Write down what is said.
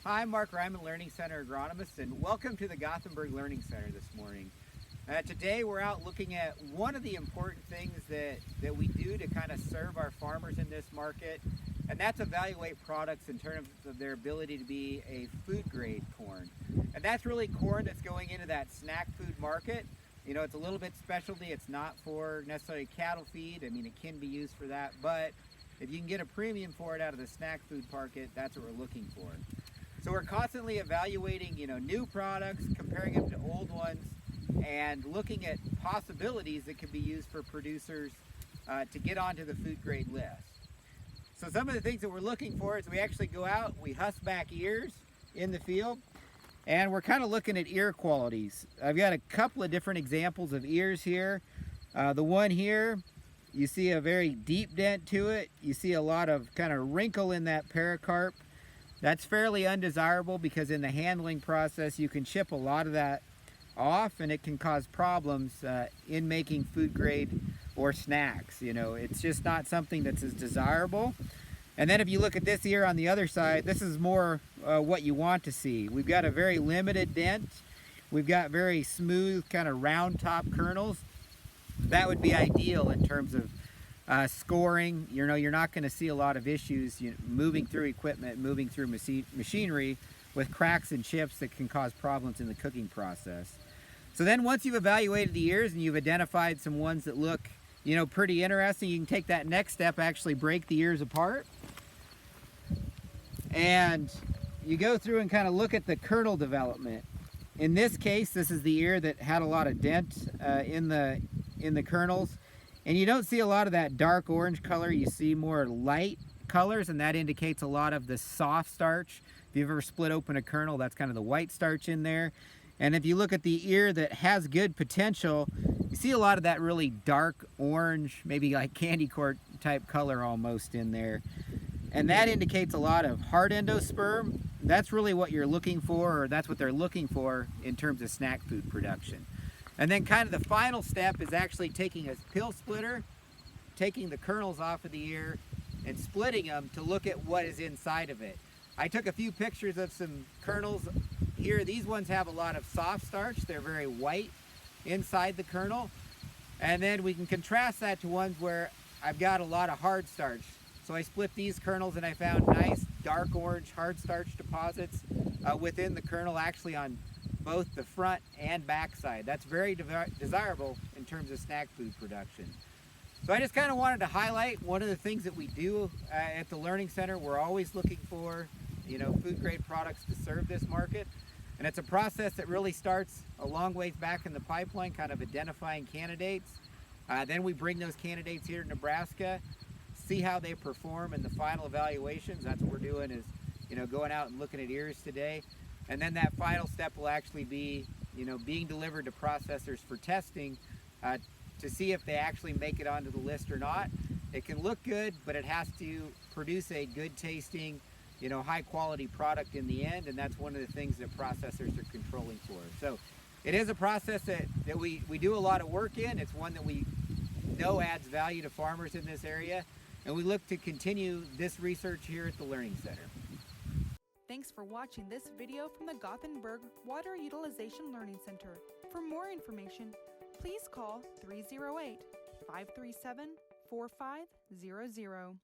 Hi, I'm Mark Reiman, Learning Center agronomist, and welcome to the Gothenburg Learning Center this morning. Today we're out looking at one of the important things that we do to kind of serve our farmers in this market, and that's evaluate products in terms of their ability to be a food grade corn. And that's really corn that's going into that snack food market. You know, it's a little bit specialty. It's not for necessarily cattle feed. I mean, it can be used for that, but if you can get a premium for it out of the snack food market, that's what we're looking for. So we're constantly evaluating, new products, comparing them to old ones, and looking at possibilities that can be used for producers to get onto the food grade list. So some of the things that we're looking for is we actually go out, we husk back ears in the field, and we're kind of looking at ear qualities. I've got a couple of different examples of ears here. The one here, you see a very deep dent to it. You see a lot of kind of wrinkle in that pericarp. That's fairly undesirable because in the handling process you can chip a lot of that off and it can cause problems in making food grade or snacks. It's just not something that's as desirable. And then if you look at this ear on the other side, this is more what you want to see. We've got a very limited dent. We've got very smooth kind of round top kernels. That would be ideal in terms of scoring. You're not going to see a lot of issues moving through equipment, moving through machinery with cracks and chips that can cause problems in the cooking process. So then once you've evaluated the ears and you've identified some ones that look pretty interesting, you can take that next step, actually break the ears apart, and you go through and kind of look at the kernel development. In this case, this is the ear that had a lot of dent in the kernels. And you don't see a lot of that dark orange color. You see more light colors, and that indicates a lot of the soft starch. If you've ever split open a kernel, that's kind of the white starch in there. And if you look at the ear that has good potential, you see a lot of that really dark orange, maybe like candy corn type color almost in there. And that indicates a lot of hard endosperm. That's really what you're looking for, or that's what they're looking for in terms of snack food production. And then kind of the final step is actually taking a pill splitter, taking the kernels off of the ear and splitting them to look at what is inside of it. I took a few pictures of some kernels here. These ones have a lot of soft starch. They're very white inside the kernel. And then we can contrast that to ones where I've got a lot of hard starch. So I split these kernels and I found nice dark orange hard starch deposits within the kernel, actually on both the front and back side. That's very desirable in terms of snack food production. So I just kind of wanted to highlight one of the things that we do at the Learning Center. We're always looking for food grade products to serve this market, and it's a process that really starts a long ways back in the pipeline, kind of identifying candidates. Then we bring those candidates here to Nebraska, see how they perform in the final evaluations. That's what we're doing, is going out and looking at ears today. And then that final step will actually be, being delivered to processors for testing to see if they actually make it onto the list or not. It can look good, but it has to produce a good tasting, high quality product in the end, and that's one of the things that processors are controlling for. So it is a process that we do a lot of work in. It's one that we know adds value to farmers in this area, and we look to continue this research here at the Learning Center. Thanks for watching this video from the Gothenburg Water Utilization Learning Center. For more information, please call 308-537-4500.